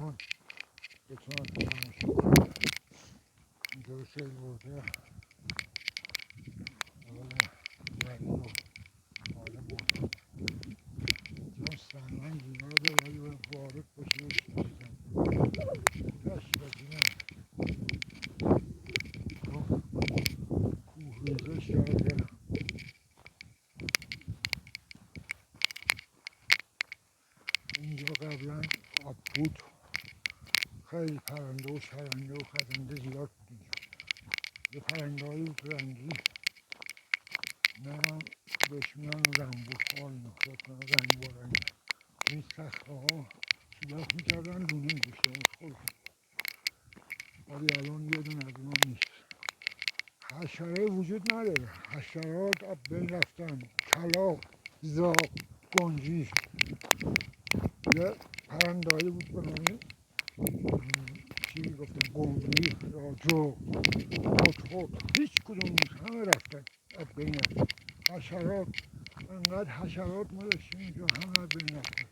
الان بتونم تماشا کنم. اینجا رو سیل برده ولی رو حال بردم. اینجا سنگان زیاده ولی باید وارد باشه دشت بزینم کوه ریزش کرده. اینجا قبلا آب بود، خیلی پرنده و شرنده و خزنده زیاد بود اینجا. یه پرنده هایی بود رنگی، نمیم بهش میان رنبوخار اینا، فکر کنم رنگ با رنگ تو این صخره ها سوراخ میکردن لونه میگشتن خودشون، ولی الان یه دونه از اینا نیست. حشره وجود نداره، حشرات از بین رفتن. کلاغ، زاغ، گنجی، یه پرنده‌ای بود به نام چی گفتم قمری یا جو، هدهد، هیچ کدوم نیست، همه رفتن از بین رفتن. حشرات انقدر حشرات ما داشتیم اینجا، همه از بین رفتن.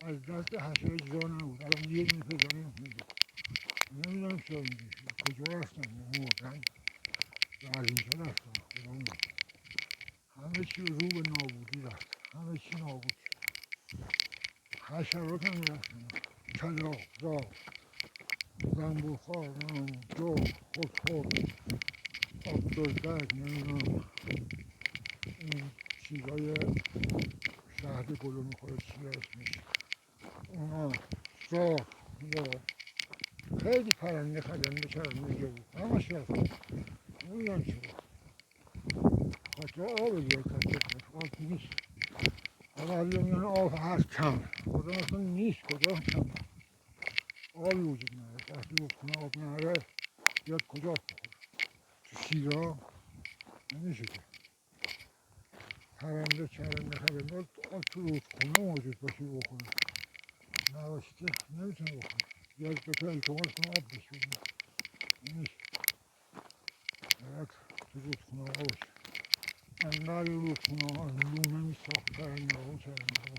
از دست حشره جا نبود، الان یه دونه پیدا نمی‌کنید. نمیدونم چرا اینجوری شد، کجا رفتن مردن یا از اینجا رفتن خدا می‌دونه. همه چی رو به نابودی رفت، همه چی نابود شد. حشرات هم رفتن، کلاغ، زاغ، زنبوخار، جو، هدهد، آبدوزک، نمیدونم این چیزای شهد گلو میخوره چیه اسمش، اونا، زاغ، خیلی پرنده خزنده چرنده اینجا بود، همش رفتن. نمیدونم چرا، خاطر آب دیگه، آب نیست. اول میگن آب هست کم، خدا اصلا نیست، کجا کم آبی وجود نداره. وقتی رودخونه آب نداره بیاد کجا آب بخوره؟ تو شیرا نمیشه که پرنده چرنده خزنده آب تو رودخونه موجود باشه بخوره، نباشه که نمیتونه بخوره. بیاد به تو التماس کنه آب بهش بدی، نمیشه. باید تو رودخونه ها باشه. انقدر رودخونه ها لونه میساخت پرنده ها و چرنده ها،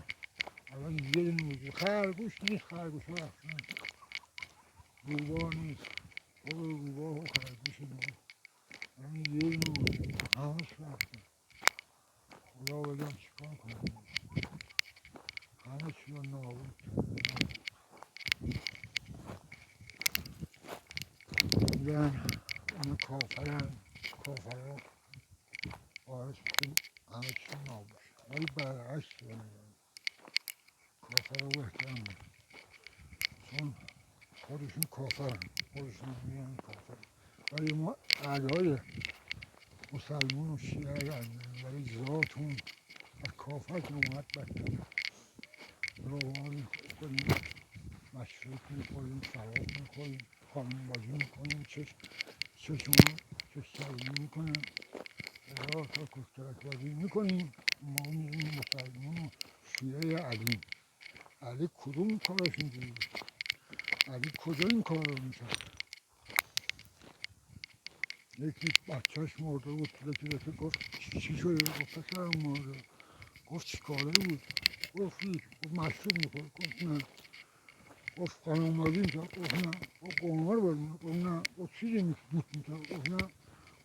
الان یه دونه وجود. خرگوش نیست، خرگوش ها رفتن. روباه نیست، روباه و خرگوش اینا الان یه دونه وجود، همش رفتن. خدا بگم چیکار کنم، همه چی رو نابود میگن. اینا کافرن، کافرها باعث میشه همه چی نابود شد، ولی برعکس رو میگن، کافرها بهترن میگن، چون خودشون کافرن، خودشون میگن کافر. ولی ما اعدای مسلمون و شیعه رنگن، ولی ذاتون از کافر که اومد بدتر. روحانی کنیم، مشروب میخوریم، شراب میخوریم، خانم بازی میکنیم، چشم چشم میکنن، هزار تا کسکلک بازی میکنیم. ما میریم مسلمون و شیعه علی. علی کدوم کارش اینجوری بود؟ علی کجا این کار رو میکرد؟ یکی بچهش مرده بود، یکی گفت چی شده؟ گفت پسرم مرده. گفت چی کاره بود؟ گفت هیچ. گفت مشروب میخور؟ گفت نه. گفت خانم بازی میکرد؟ گفت نه. گفت قمار بازی میکرد؟ گفت نه. گفت چیزی دوست میکرد؟ گفت نه.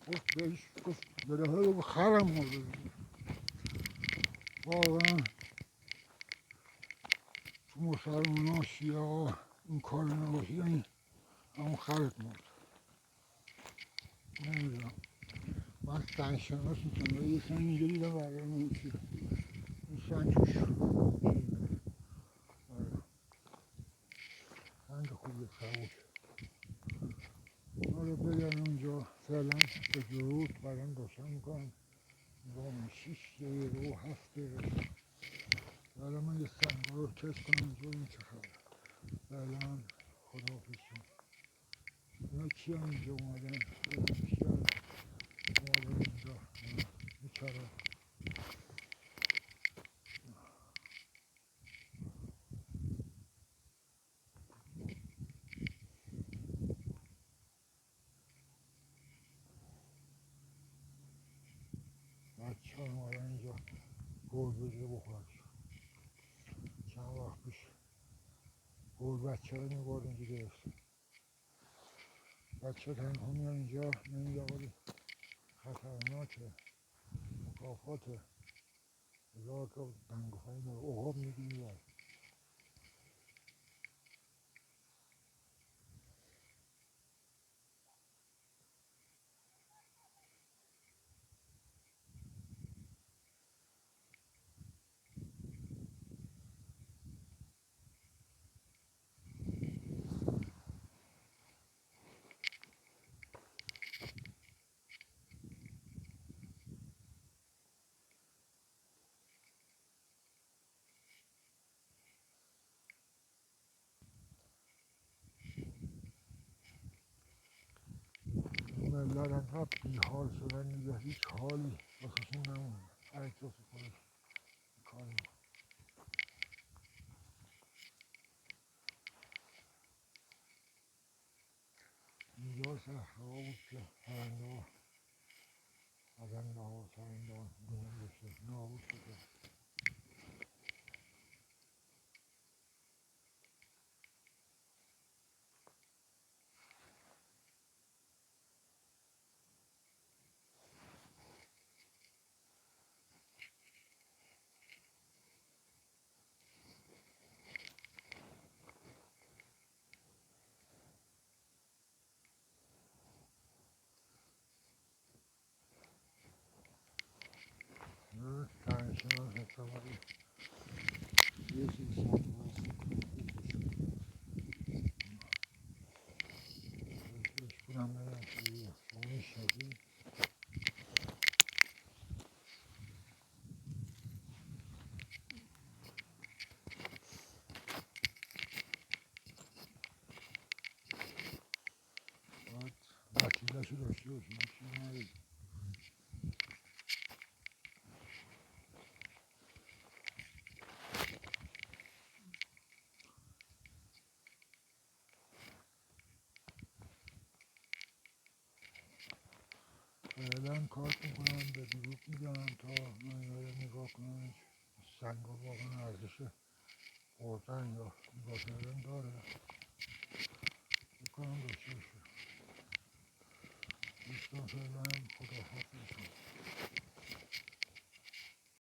گفت بهش گفت بده های گفت خرم مرده بود. واقعا تو مسلمان ها شیعه ها این کار نباشید یعنی همون خرت مرد. نمیدونم، من سنگ شناس میکنم، یه سنگ اینجا دیدم برای نمیشه این سنگ توش سنگ خوبیه، خبوش. حالا بگم اونجا فعلا به درود برام روشن میکنم. با 6 دقیقه و 7 دقیقه حالا من یه سنگ رو تست کنم اینجا این چه خبر. فعلا خداحافظ شما. اینا کی هم اینجا اومدن؟ کی هم اومدن اینجا؟ بیچاره بچه ها اومدن اینجا گربه بخورن. چند وقت پیش بود بچه رو میبرد اینجا گرفت. بچه تنها میان اینجا نمیده ولی خطرناکه، مکافاته. هزار تا دنگفایی داره، عقاب میگیری باید. این ملت انقدر بیحال شدن دیگه، هیچ حالی واسهشون نمونه، هر کسی خودش کار میکنه. اینجا صحراها بود که پرنده ها پرنده ها پرنده ها دونه بشه نابود شده. تنشناس اعتباری یه چیز ساعت باز بهش کنم برم توی خونه شدید. باید وسیله‌شو داشته باشیم، چیزی نداریم. فعلا کارت میکنم به گروپ میدم تا اینا رو نگاه کنن، سنگ و واقعا ارزش خوردن یا نگاه کردن داره، میکنم داشته باشه. دوستان فعلا خداحافظ.